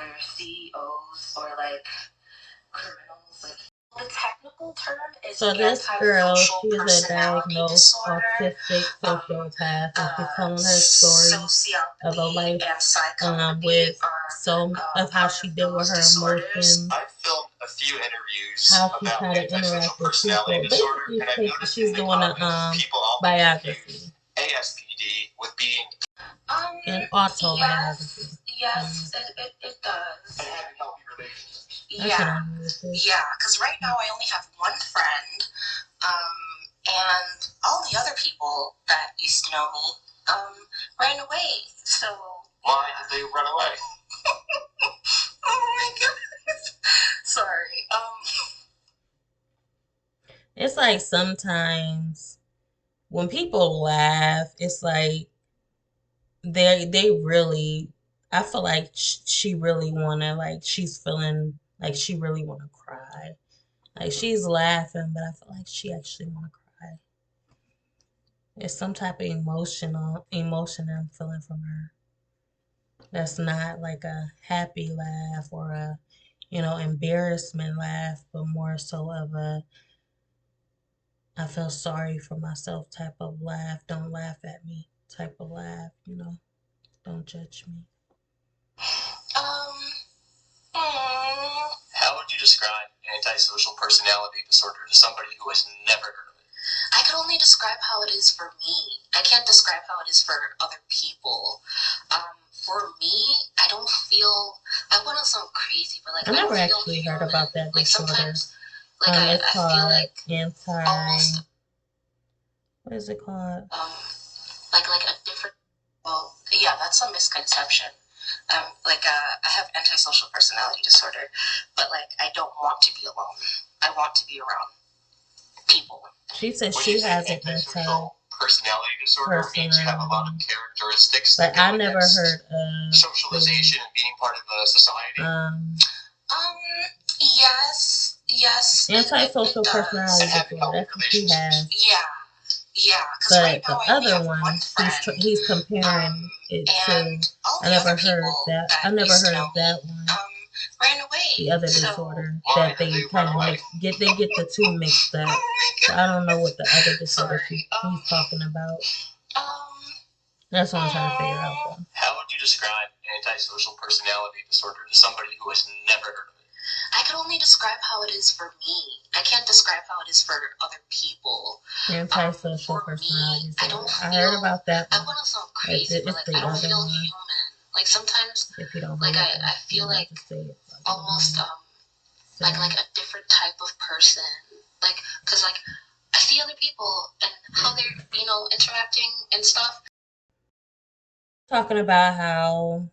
either CEOs or like criminals. Like the technical term is so this girl, she's a diagnosed autistic sociopath, and she's telling her story of a life with so of how she dealt with her emotions. I filmed a few interviews How she about tried to interact with people. disorder, Basically, she's doing a biography. ASPD with being An autobiography. yes, it does. And having healthy relationships. Yeah, because right now I only have one friend, and all the other people that used to know me ran away. So why did they run away? Oh my goodness. Sorry. It's like sometimes when people laugh, it's like they really. I feel like she really wanna like she's feeling like she really wanna cry. Like she's laughing, but I feel like she actually wanna cry. It's some type of emotion I'm feeling from her. That's not like a happy laugh or a embarrassment laugh, but more so of a I feel sorry for myself type of laugh. Don't laugh at me type of laugh. Don't judge me. How would you describe antisocial personality disorder to somebody who has never heard of it? I could only describe how it is for me. I can't describe how it is for other people. For me, I don't feel. I want to sound crazy, but like I never actually heard about that disorder. Sometimes, it's called feel like almost. What is it called? Like a different. Well, yeah, that's a misconception. I have antisocial personality disorder, but like I don't want to be alone. I want to be around people. She said she has an antisocial personality disorder means you have a lot of characteristics. But I never heard of socialization and being part of a society. Yes. Antisocial personality disorder. That's what she has. Yeah. But right the other one, he's comparing it to. I never heard that. I never heard of that one. Ran away. The other disorder that they kind of get the two mixed up. So I don't know what the other disorder he's talking about. That's what I'm trying to figure out though. How would you describe antisocial personality disorder to somebody who has never heard of it? I can only describe how it is for me. I can't describe how it is for other people. Antisocial personality disorder. I heard about that one. I want to sound crazy, but like I don't feel human. Like sometimes, if you don't like I feel like almost like a different type of person. Like, cause like I see other people and how they're interacting and stuff. Talking about how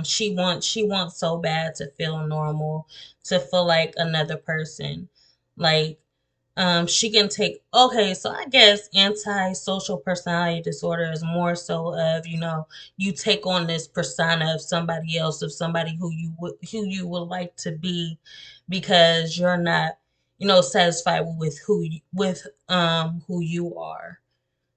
she wants so bad to feel normal, to feel like another person. Like she can take okay, so I guess antisocial personality disorder is more so of, you take on this persona of somebody else, of somebody who you would like to be because you're not, satisfied with who you are.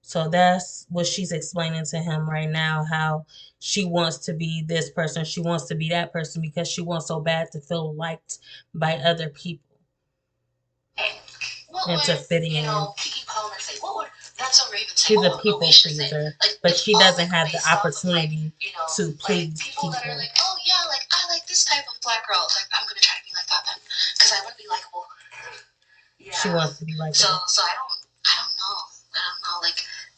So that's what she's explaining to him right now, how she wants to be this person, she wants to be that person because she wants so bad to feel liked by other people and to fit in. She's a people pleaser, but she doesn't have the opportunity to please people. That are like, oh yeah, like I like this type of black girl. Like I'm gonna try to be like that then, because I want to be likable. Yeah. She wants to be likable. So I don't know.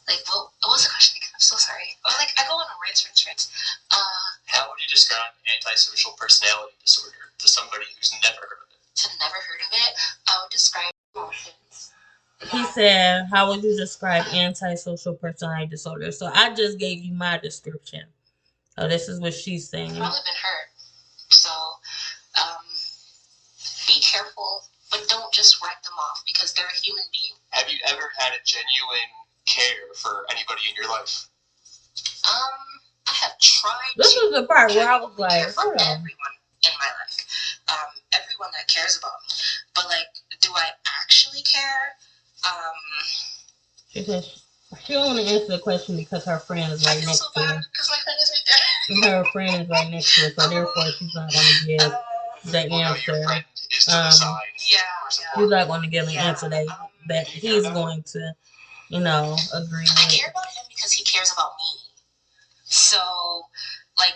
Like what was the question again? I'm so sorry. Like I go on a rant. How would you describe antisocial personality disorder to somebody who's never heard of it? I would describe emotions. He said, how would you describe antisocial personality disorder? So I just gave you my description. Oh, this is what she's saying. Probably been hurt. So, be careful, but don't just write them off because they're a human being. Have you ever had a genuine care for anybody in your life? I have tried. This is the part where I was like, for everyone in my life, everyone that cares about me. But like, do I actually care? She says She don't want to answer the question because her friend is right next to her. Because my friend is right there. Her friend is right next to her, so therefore she's not going to give the answer. She's not going to give an answer that he's going to, you know, agree with. I care about him because he cares about me. So, like,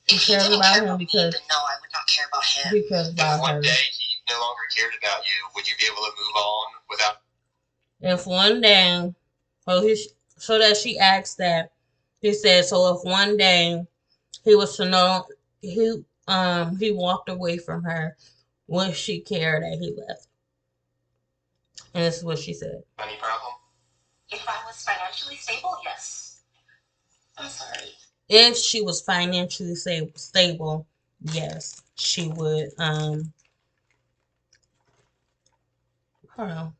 he cares about him because me, no, I would not care about him. He cares about her. If one day he no longer cared about you, would you be able to move on without? If one day, so that she asked that, he said, so if one day he was to know he walked away from her, would she care that he left? And this is what she said. Any problem? If I was financially stable, yes. I'm sorry. If she was financially stable, yes, she would. Hold on.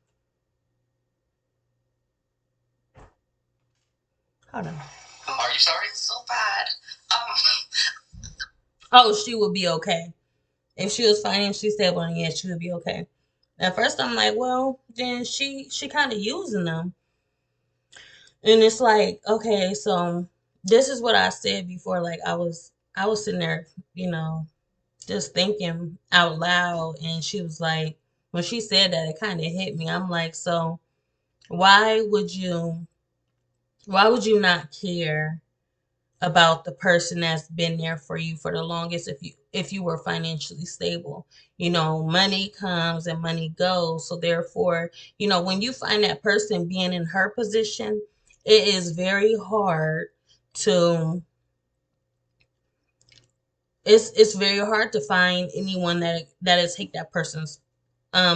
Hold on. Are you sorry? It's so bad. Oh, she would be okay. If she was financially stable, and yes, she would be okay. At first, I'm like, well, then she kind of using them. And it's like, okay, so this is what I said before. Like I was sitting there, you know, just thinking out loud, and she was like, when she said that, it kind of hit me. I'm like, so why would you not care about the person that's been there for you for the longest if you were financially stable? You know, money comes and money goes, so therefore, you know, when you find that person being in her position, it is very hard to it's very hard to find anyone that is take that person's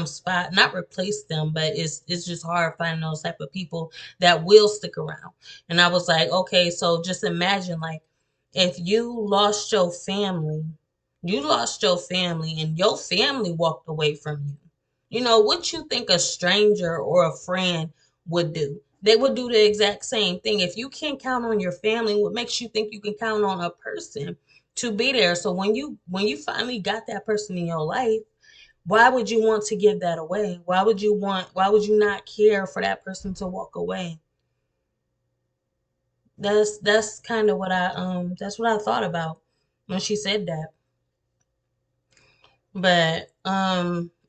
spot, not replace them, but it's just hard finding those type of people that will stick around. And I was like, okay, so just imagine, like, if you lost your family and your family walked away from you, you know what you think a stranger or a friend would do? They would do the exact same thing. If you can't count on your family, what makes you think you can count on a person to be there? So when you finally got that person in your life, why would you want to give that away? Why would you not care for that person to walk away? That's kind of what that's what I thought about when she said that. But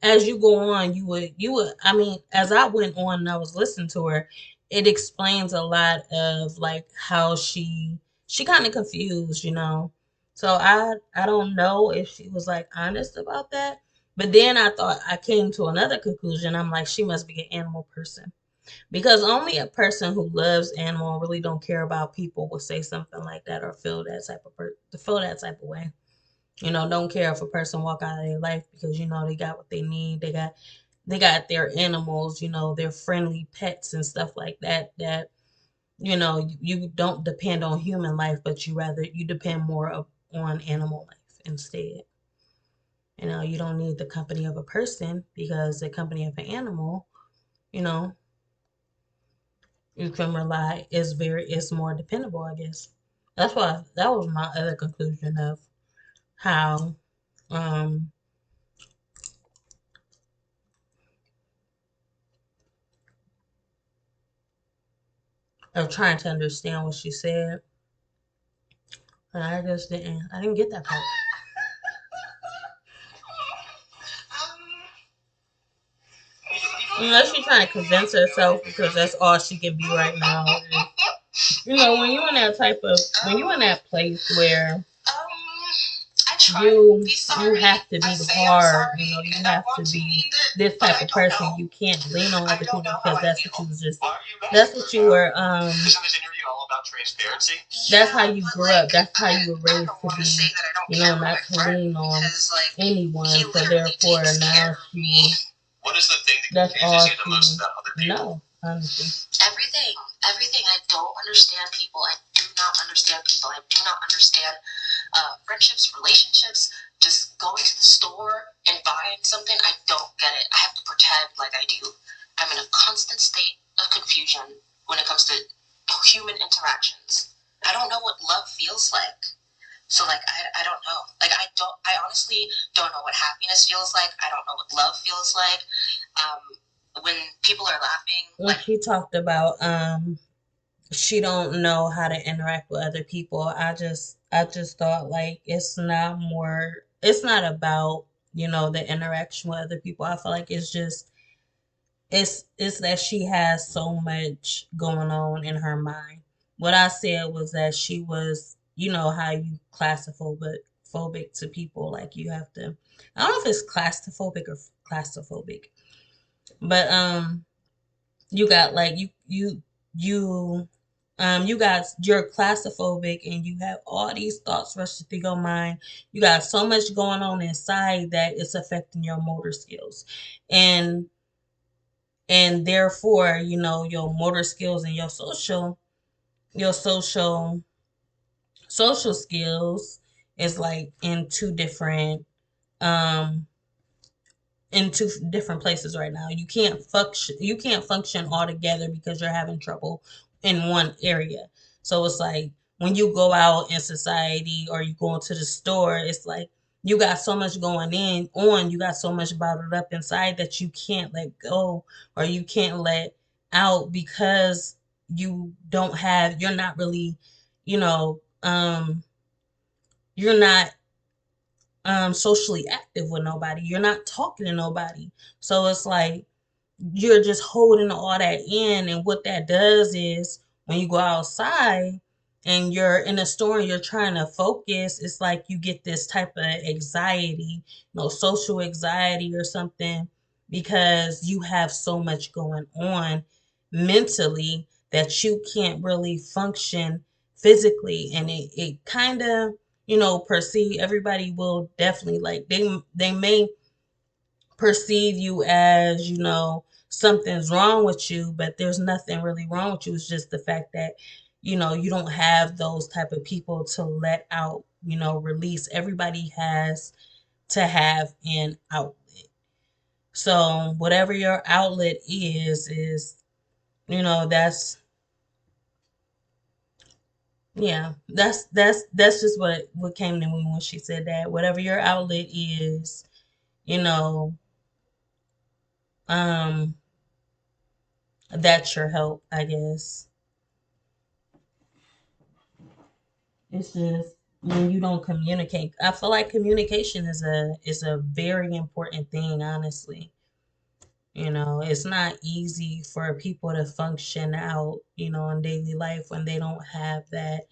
as you go on, you would I mean, as I went on and I was listening to her, it explains a lot of like how she kind of confused, you know. So I don't know if she was like honest about that. But then I came to another conclusion. I'm like, she must be an animal person. Because only a person who loves animal and really don't care about people will say something like that or feel that type of way. You know, don't care if a person walk out of their life because you know they got what they need. They got their animals, you know, their friendly pets and stuff like that. That you know you don't depend on human life, but you depend more on animal life instead. You know, you don't need the company of a person because the company of an animal, you know, you can rely is more dependable, I guess. That was my other conclusion of how um of trying to understand what she said. And I didn't get that part. Unless she's trying to convince herself because that's all she can be right now. And, you know, when you in that place where you have to be hard, you know, you have to be this type of person. You can't lean on other people because that's what you were Isn't this interview all about transparency? That's how you grew up. That's how you were raised to be, you know, not to lean on anyone. So therefore now what is the thing that confuses you the most about other people? No, honestly. Everything. I don't understand people. I do not understand people. I do not understand friendships, relationships, just going to the store and buying something. I don't get it. I have to pretend like I do. I'm in a constant state of confusion when it comes to human interactions. I don't know what love feels like. So like I don't know. Like I honestly don't know what happiness feels like. I don't know what love feels like. When people are laughing. When she talked about she don't know how to interact with other people. I just thought like it's not about, the interaction with other people. I feel like it's that she has so much going on in her mind. What I said was that she was, how you claustrophobic to people, like you have to, I don't know if it's claustrophobic or claustrophobic, but you got like you you're claustrophobic and you have all these thoughts rushing through your mind. You got so much going on inside that it's affecting your motor skills. And therefore, your motor skills and your social skills is like um in two different places right now. You can't function all together because you're having trouble in one area. So it's like when you go out in society or you go into the store, it's like you got so much you got so much bottled up inside that you can't let go, or you can't let out, because you're not really, you know, you're not socially active with nobody. You're not talking to nobody. So it's like you're just holding all that in. And what that does is when you go outside and you're in a store and you're trying to focus, it's like you get this type of anxiety, social anxiety or something, because you have so much going on mentally that you can't really function physically. And it kind of, perceive, everybody will definitely, like, they may perceive you as, something's wrong with you, but there's nothing really wrong with you. It's just the fact that, you don't have those type of people to let out, release. Everybody has to have an outlet. So whatever your outlet is, that's, yeah, that's just what came to me when she said that. Whatever your outlet is, you know, um, that's your help, I guess. It's just when you don't communicate. I feel like communication is a very important thing, honestly. It's not easy for people to function out, in daily life when they don't have that,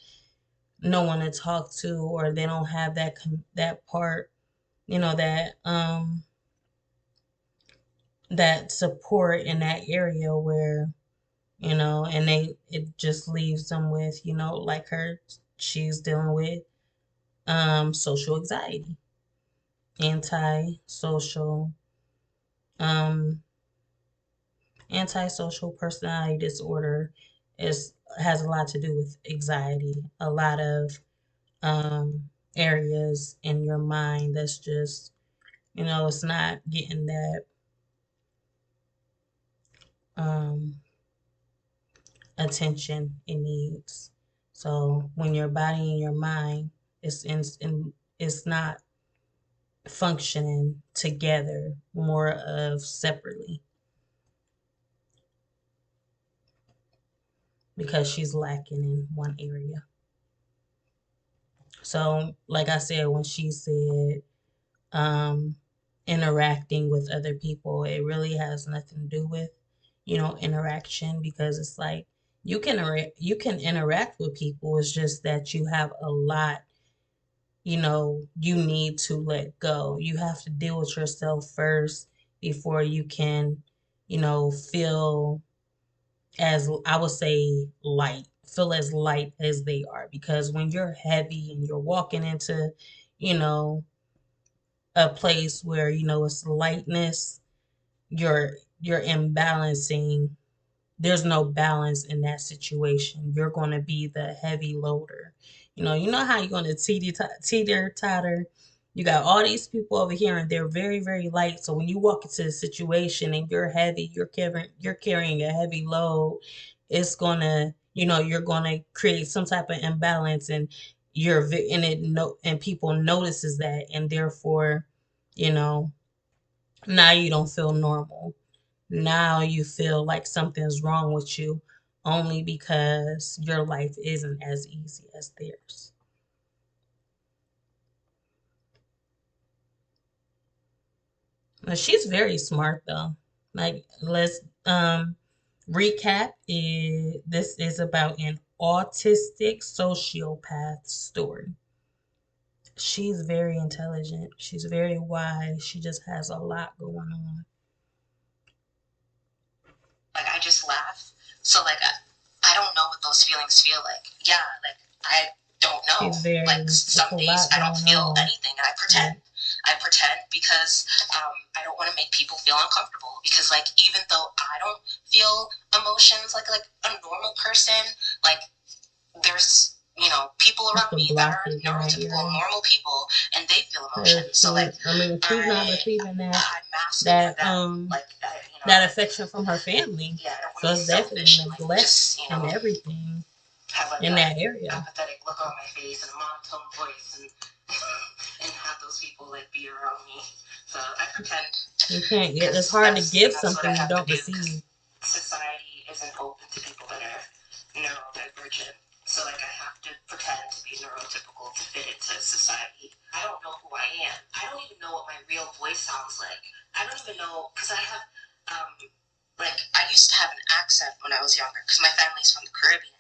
no one to talk to, or they don't have that part, that support in that area where, and it just leaves them with, like she's dealing with social anxiety, antisocial, um, antisocial personality disorder is has a lot to do with anxiety. A lot of areas in your mind that's just, it's not getting that um attention it needs. So when your body and your mind is not functioning together, more of separately, because she's lacking in one area. So, like I said, when she said um, interacting with other people, it really has nothing to do with, interaction, because it's like you can interact with people. It's just that you have a lot, you need to let go. You have to deal with yourself first before you can, feel, as I would say, feel as light as they are. Because when you're heavy and you're walking into, you know, a place where, it's lightness, you're imbalancing. There's no balance in that situation. You're going to be the heavy loader. You know how you're going to teeter totter. You got all these people over here and they're very, very light. So when you walk into a situation and you're heavy, you're carrying a heavy load, it's going to, you're going to create some type of imbalance, and and people notices that, and therefore, you know, now you don't feel normal. Now you feel like something's wrong with you only because your life isn't as easy as theirs. But she's very smart though. Like, let's recap. This is about an autistic sociopath story. She's very intelligent. She's very wise. She just has a lot going on. Like, I just laugh. So, like, I don't know what those feelings feel like. Yeah, like, I don't know. Like, some days I don't feel anything, and I pretend. I pretend because I don't want to make people feel uncomfortable. Because, like, even though I don't feel emotions like a normal person, like, there's, you know, people around me that are neurotypical, normal people, and they feel emotions. So, like, I mean, she's not receiving that that affection from her family. Yeah, so it's definitely neglect and everything have like in that area. Apathetic look on my face and a monotone voice, and and have those people like be around me. So I pretend. You can't. It's hard to give something you don't receive. Society isn't open to people that are neurodivergent. So, like, I have to pretend to be neurotypical to fit into society. I don't know who I am. I don't even know what my real voice sounds like. I don't even know, because I have, like, I used to have an accent when I was younger, because my family's from the Caribbean,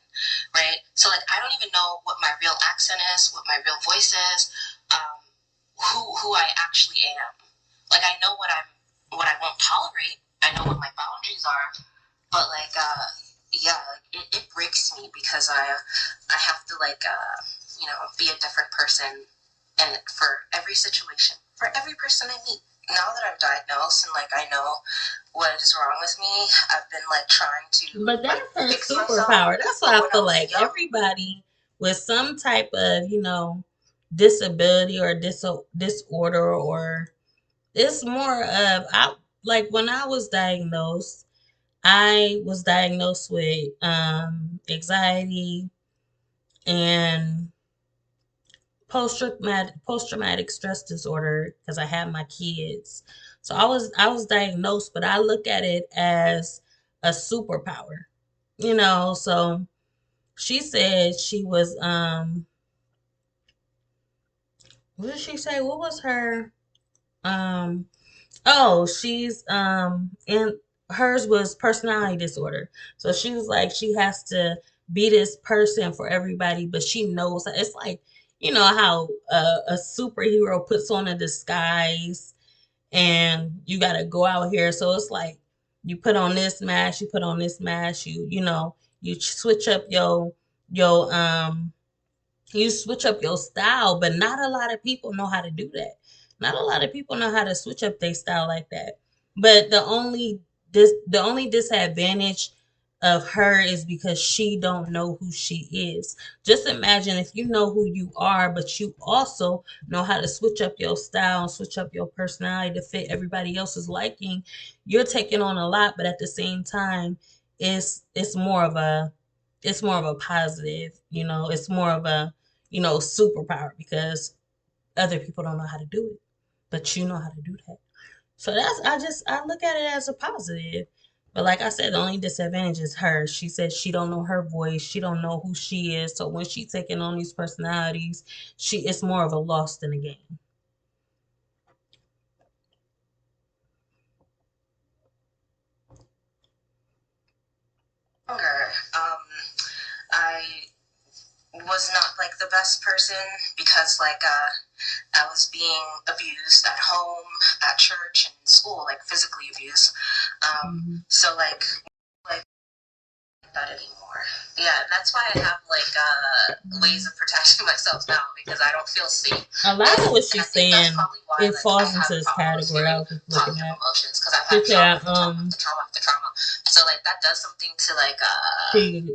right? So, like, I don't even know what my real accent is, what my real voice is, who I actually am. Like, I know what I won't tolerate. I know what my boundaries are, but, like, yeah, like, it breaks me because I have to, like, you know, be a different person, and for every situation, for every person I meet. Now that I'm diagnosed and, like, I know what is wrong with me, I've been, like, trying to. But that's her superpower. That's why I feel like everybody with some type of, you know, disability or disorder, or it's more of, like, when I was diagnosed with anxiety and post traumatic stress disorder because I had my kids. So I was diagnosed, but I look at it as a superpower. You know, so she said she was what did she say? What was her um oh, she's in hers was personality disorder. So she was like, she has to be this person for everybody, but she knows it's like, you know how a superhero puts on a disguise and you got to go out here. So it's like you put on this mask, you put on this mask, you know, you switch up your you switch up your style, but not a lot of people know how to do that. Not a lot of people know how to switch up their style like that. But the only disadvantage of her is because she don't know who she is. Just imagine if you know who you are, but you also know how to switch up your style and switch up your personality to fit everybody else's liking. You're taking on a lot, but at the same time, it's more of a positive, you know, it's more of a, you know, superpower because other people don't know how to do it, but you know how to do that. So I look at it as a positive. But like I said, the only disadvantage is her. She said she don't know her voice. She don't know who she is. So when she's taking on these personalities, it's more of a loss than a gain. I was not like the best person because like I was being abused at home, at church, and in school, like physically abused. So like that anymore. Yeah, that's why I have like ways of protecting myself now because I don't feel safe. A lot of what she's saying, it falls into this category. I was just looking at emotions because I've had trauma after trauma. So like that does something to like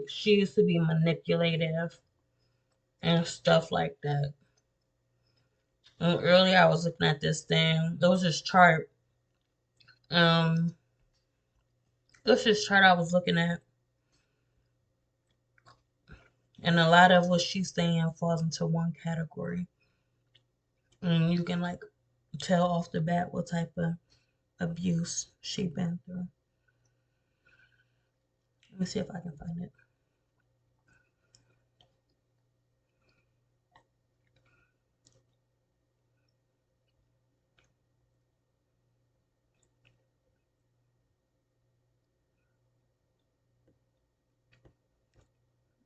she used to be manipulative and stuff like that. And earlier I was looking at this thing. There was this chart. This is chart I was looking at. And a lot of what she's saying falls into one category. And you can like tell off the bat what type of abuse she been through. Let me see if I can find it.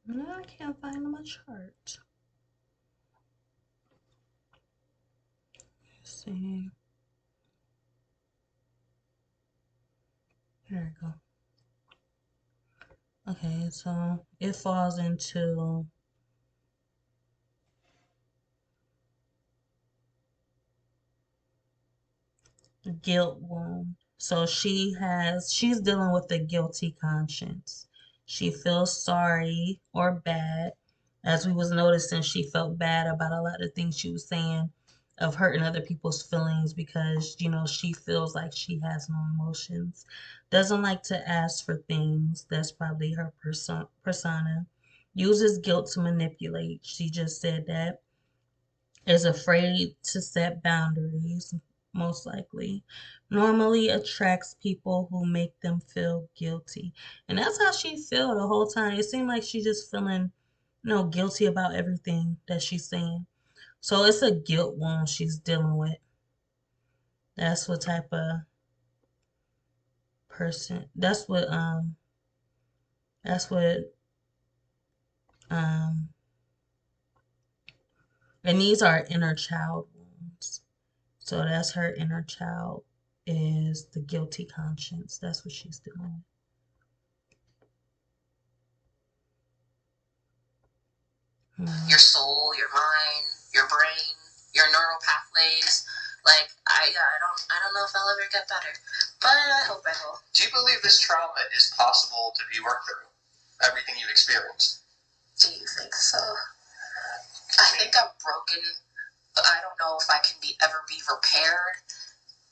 No, I can't find my chart. Let's see. There we go. Okay, so it falls into guilt wound. So she's dealing with a guilty conscience. She feels sorry or bad. As we was noticing, she felt bad about a lot of things she was saying of hurting other people's feelings because, she feels like she has no emotions. Doesn't like to ask for things. That's probably her persona. Uses guilt to manipulate. She just said that is afraid to set boundaries, most likely. Normally attracts people who make them feel guilty. And that's how she felt the whole time. It seemed like she just feeling, guilty about everything that she's saying. So it's a guilt wound she's dealing with. That's what type of person. That's what um and these are inner child wounds. So that's her inner child is the guilty conscience. That's what she's doing. Your soul, your mind, your brain, your neural pathways. Like I don't know if I'll ever get better, but I hope I will. Do you believe this trauma is possible to be worked through? Everything you've experienced. Do you think so? I think I'm broken, but I don't know if I can ever be repaired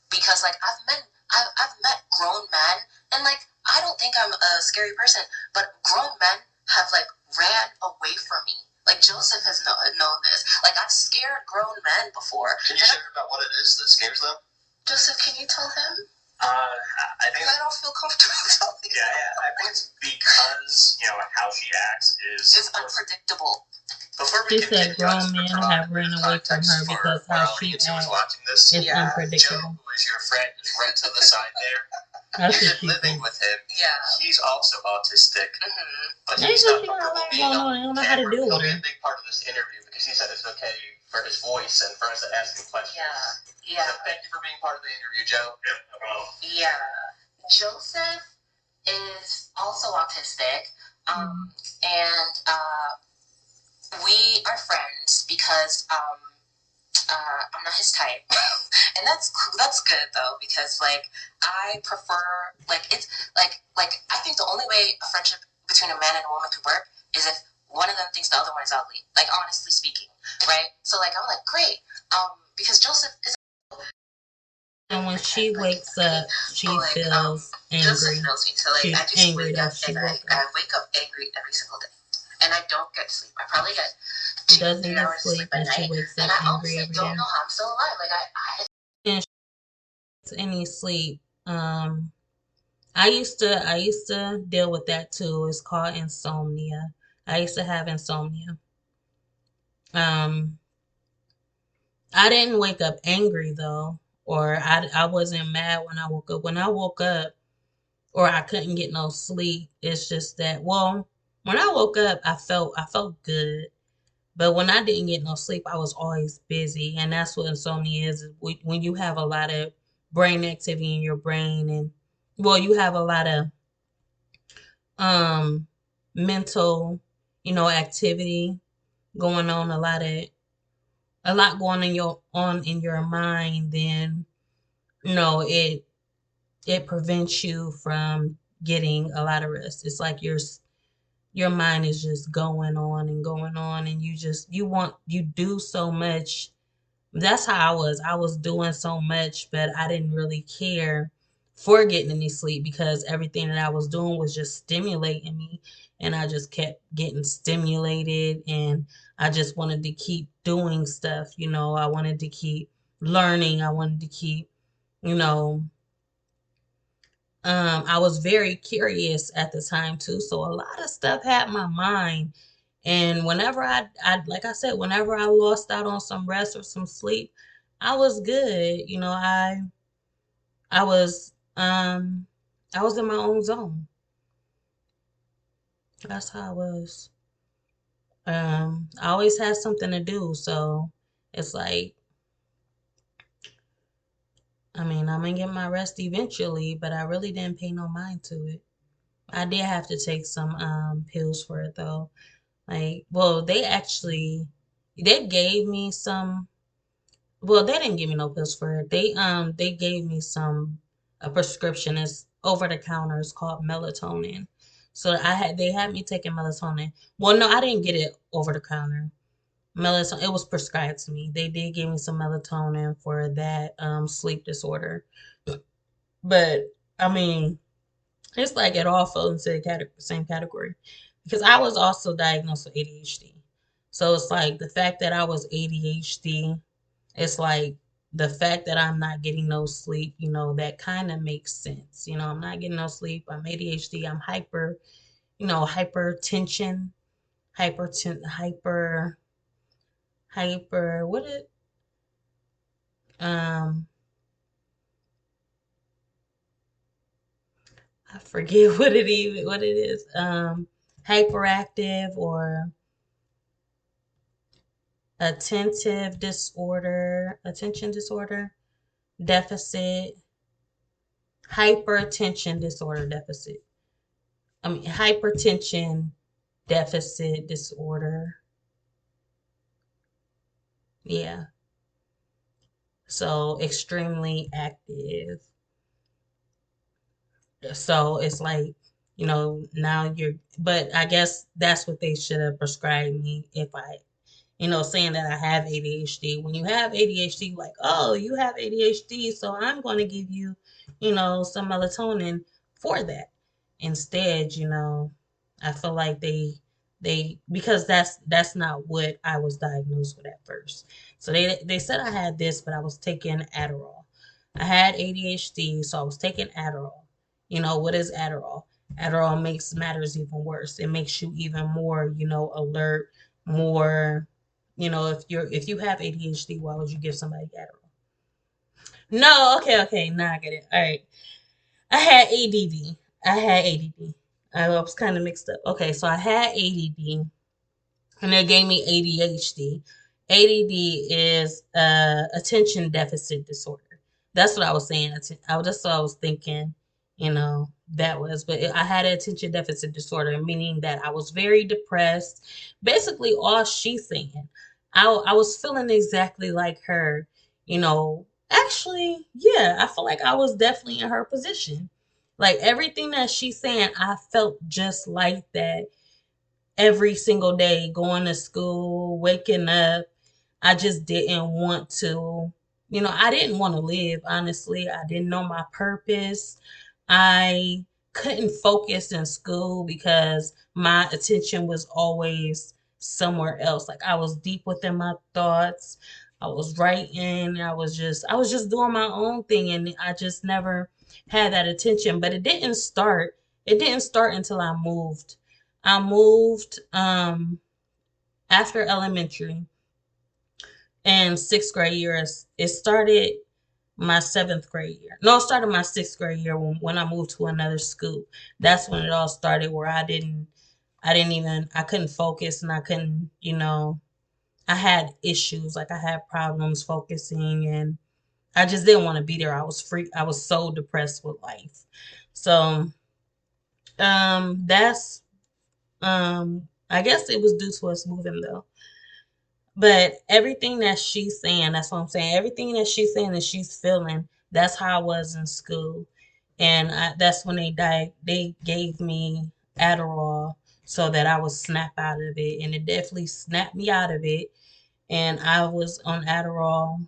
because like I've met grown men and like I don't think I'm a scary person, but grown men have like ran away from me. Like Joseph has known this. Like I've scared grown men before. Can you share about what it is that scares them? Joseph, can you tell him? I think I don't feel comfortable telling him. Yeah. I think it's because how she acts is unpredictable. Before She we said grown men have ran away from her because how she acts is unpredictable. Joe, who is your friend, is right to the side there. That's You've what been she living thinks. with him. Yeah. He's also autistic. But They he's just not comfortable being I don't know how to deal He'll with be it. a big part of this interview because he said it's okay for his voice and for us to ask him questions. Yeah. So thank you for being part of the interview, Joe. Yep, no problem. Yeah. Joseph is also autistic. And we are friends because I'm not his type, and that's good though because like I prefer like it's like I think the only way a friendship between a man and a woman could work is if one of them thinks the other one is ugly. Like honestly speaking, right? So like I'm like great, because Joseph is. And when she wakes up, she feels angry. Joseph knows me, so like She's I just angry wake that up she and woke up. I wake up angry every single day, and I don't get sleep. I probably get She doesn't get sleep and she wakes up angry every day. don't know how I'm still alive. Like I And she gets any sleep. I used to deal with that too. It's called insomnia. I used to have insomnia. Um, I didn't wake up angry though, or I wasn't mad when I woke up. When I woke up, or I couldn't get no sleep, it's just that when I woke up, I felt good. But when I didn't get no sleep, I was always busy, and that's what insomnia is. When you have a lot of brain activity in your brain, and you have a lot of um mental, activity going on, a lot going in your mind, then it prevents you from getting a lot of rest. It's like your mind is just going on and going on, and you do so much. That's how I was. I was doing so much, but I didn't really care for getting any sleep because everything that I was doing was just stimulating me. And I just kept getting stimulated and I just wanted to keep doing stuff. I wanted to keep learning. I wanted to keep, you know, I was very curious at the time too. So a lot of stuff had my mind. And whenever like I said, whenever I lost out on some rest or some sleep, I was good. I was I was in my own zone. That's how I was. I always had something to do, so it's like, I mean, I'm gonna get my rest eventually, but I really didn't pay no mind to it. I did have to take some pills for it though. Like, well, they gave me some. Well, they didn't give me no pills for it. They gave me some a prescription. It's over the counter. It's called melatonin. So they had me taking melatonin. Well, no, I didn't get it over the counter. Melatonin, it was prescribed to me. They did give me some melatonin for that sleep disorder. But I mean, it's like it all fell into the same category because I was also diagnosed with ADHD. So it's like the fact that I was ADHD, it's like the fact that I'm not getting no sleep, that kind of makes sense. I'm not getting no sleep. I'm ADHD. I'm hypertension, hyper, what it, um, I forget what it is. Hyperactive or attention disorder, deficit, hypertension disorder deficit. I mean, hypertension deficit disorder. Yeah. So extremely active. So it's like, now but I guess that's what they should have prescribed me if I, saying that I have ADHD. When you have ADHD, like, oh, you have ADHD, so I'm going to give you, some melatonin for that. Instead, I feel like because that's not what I was diagnosed with at first. So they said I had this, but I was taking Adderall. I had ADHD, so I was taking Adderall. What is Adderall? Adderall makes matters even worse. It makes you even more, alert, more, if you have ADHD, why would you give somebody Adderall? No, okay, now I get it. All right. I had ADD. I had ADD. I was kind of mixed up. Okay, so I had ADD and they gave me ADHD. ADD is attention deficit disorder. That's what I was saying. That's what I was thinking. That was. But I had attention deficit disorder, meaning that I was very depressed. Basically, all she's saying. I was feeling exactly like her. Actually, yeah, I feel like I was definitely in her position. Like everything that she's saying, I felt just like that every single day, going to school, waking up. I just didn't want to, I didn't want to live, honestly. I didn't know my purpose. I couldn't focus in school because my attention was always somewhere else. Like I was deep within my thoughts. I was writing. I was just doing my own thing and I just never had that attention. But it didn't start until I moved after elementary and sixth grade year. It started my seventh grade year. No, it started my sixth grade year when I moved to another school. That's when it all started where I couldn't focus and I couldn't, I had issues. Like I had problems focusing and I just didn't want to be there. I was so depressed with life. So, that's, I guess it was due to us moving though. But everything that she's saying, that's what I'm saying. Everything that she's saying that she's feeling, that's how I was in school. And that's when they gave me Adderall so that I would snap out of it. And it definitely snapped me out of it. And I was on Adderall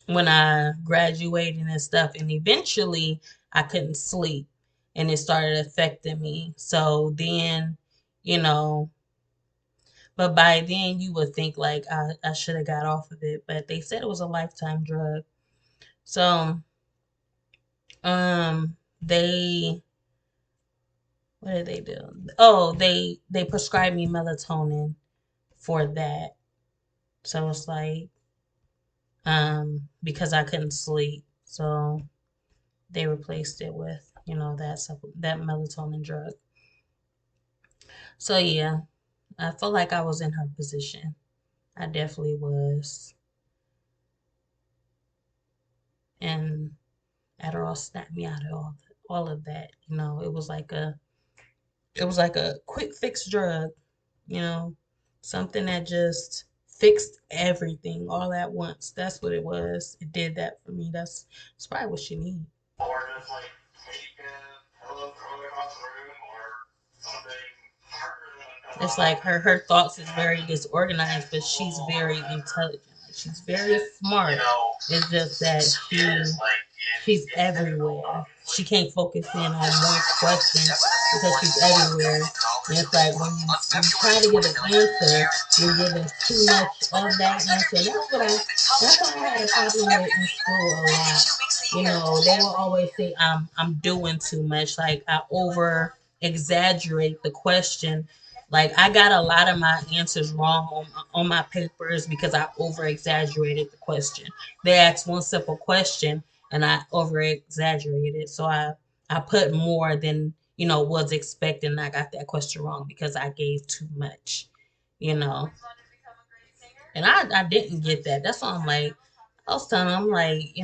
when I graduated and stuff. And eventually I couldn't sleep and it started affecting me. So then, you know, but by then, you would think like I should have got off of it, but they said it was a lifetime drug. So, they what did they do? Oh, they prescribed me melatonin for that. So it's like because I couldn't sleep, so they replaced it with that melatonin drug. So yeah, I felt like I was in her position. I definitely was. And Adderall snapped me out of all of that. It was like a quick fix drug, you know, something that just fixed everything all at once. That's what it was. It did that for me. That's probably what she needed. Or just like take a pillow, throw it across the room, or something harder than it's like her thoughts is very disorganized, but she's very intelligent. She's very smart. It's just that she's everywhere. She can't focus in on one question because she's everywhere. And it's like when you try to give an answer, you're giving too much of that answer. That's what I had a problem with in school a lot. You know, they will always say I'm doing too much. Like I over exaggerate the question. Like I got a lot of my answers wrong on my papers because I over exaggerated the question. They asked one simple question and I over exaggerated. So I put more than, was expected, and I got that question wrong because I gave too much, you know. And I didn't get that. That's why I'm like, I was telling them, I'm like,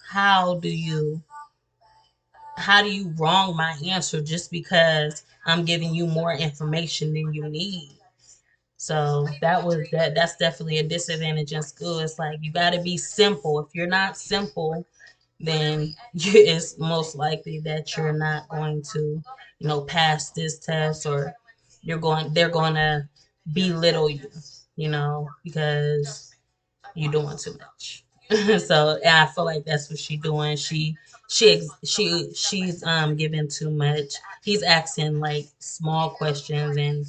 how do you wrong my answer just because I'm giving you more information than you need? So that's definitely a disadvantage in school. It's like you got to be simple. If you're not simple, then it's most likely that you're not going to, pass this test, or they're going to belittle you, because you're doing too much. So I feel like that's what she's doing. She's giving too much. He's asking like small questions, and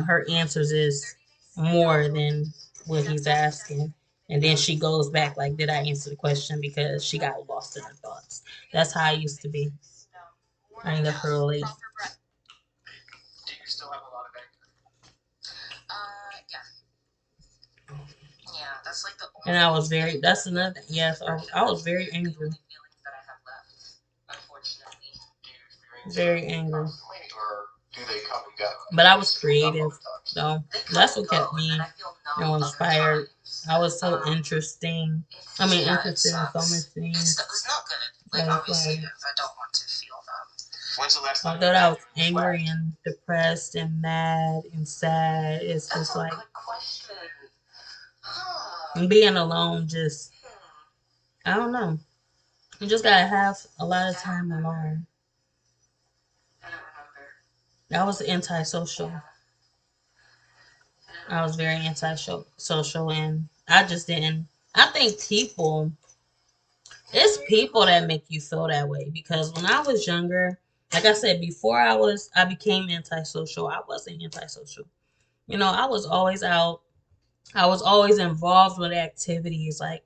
her answers is more than what he's asking. And then she goes back like, did I answer the question? Because she got lost in her thoughts. That's how I used to be. I ain't left her late. Do you still have a lot of anger? Yeah. Yeah, that's like the only. And I was that's another. Yes, I was very angry. Very angry. Do they come and go? But I was creative, so that's what kept me inspired. I was so interesting. Interested in so much things. It's not good. Like, obviously, if I don't want to feel them. When's the last time? Although I was angry and depressed and mad and sad, it's just like being alone. Just I don't know. You just gotta have a lot of time alone. I was antisocial. I was very antisocial, and I just didn't. I think it's people that make you feel that way, because when I was younger, like I said, before I became antisocial, I wasn't antisocial. I was always out. I was always involved with activities. Like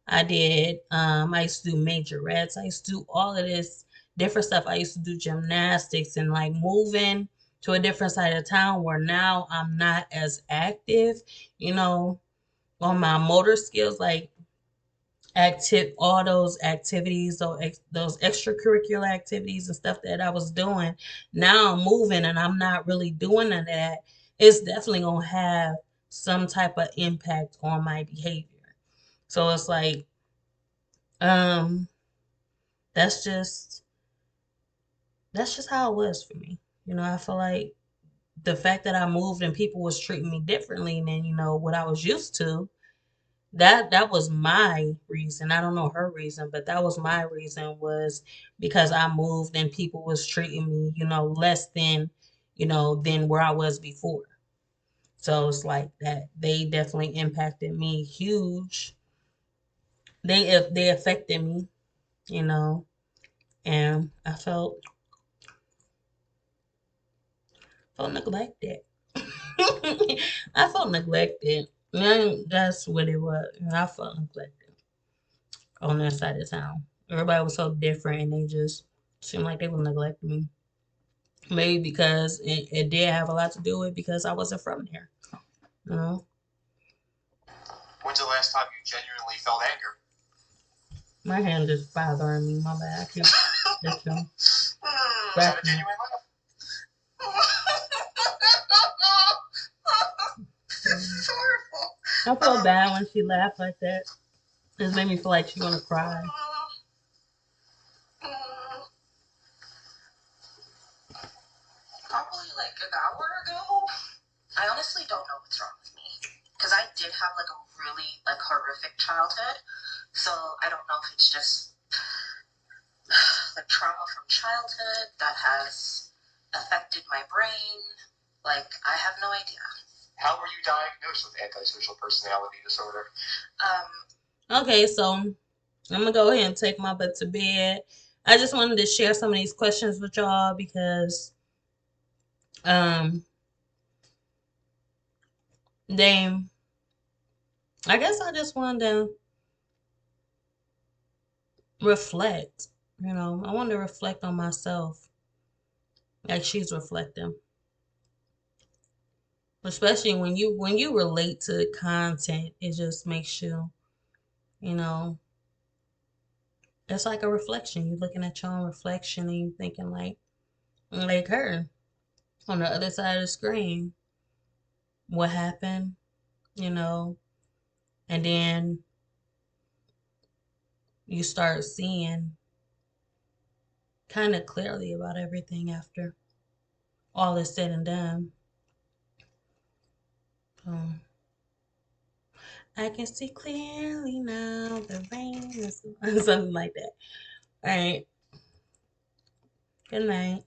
I used to do majorettes. I used to do all of this different stuff. I used to do gymnastics, and like moving to a different side of town where now I'm not as active, on my motor skills, like all those activities, those extracurricular activities and stuff that I was doing. Now I'm moving and I'm not really doing none of that. It's definitely gonna have some type of impact on my behavior. So it's like, um, that's just how it was for me. I feel like the fact that I moved and people was treating me differently than, what I was used to, that was my reason. I don't know her reason, but that was my reason, was because I moved and people was treating me, less than, than where I was before. So it's like that. They definitely impacted me huge. They affected me, and I felt neglected. I felt neglected. And that's what it was. I felt neglected on that side of town. Everybody was so different, and they just seemed like they would neglect me. Maybe because it did have a lot to do with because I wasn't from there. When's the last time you genuinely felt anger? My hand is bothering me. My bad. I keep itching. Was that a genuine laugh? I feel bad when she laughed like that. It made me feel like she's gonna cry. Probably like an hour ago. I honestly don't know what's wrong with me because I did have like a really like horrific childhood, so I don't know if it's just like trauma from childhood that has affected my brain. Like I have no idea. How were you diagnosed with antisocial personality disorder? Okay, so I'm gonna go ahead and take my butt to bed. I just wanted to share some of these questions with y'all because they I guess I just wanted to reflect. You know, I wanted to reflect on myself like she's reflecting. Especially when you relate to the content, it just makes you, you know, it's like a reflection. You're looking at your own reflection and you thinking like her on the other side of the screen. What happened, you know? And then you start seeing kind of clearly about everything after all is said and done. I can see clearly now the rain is something like that. All right. Good night.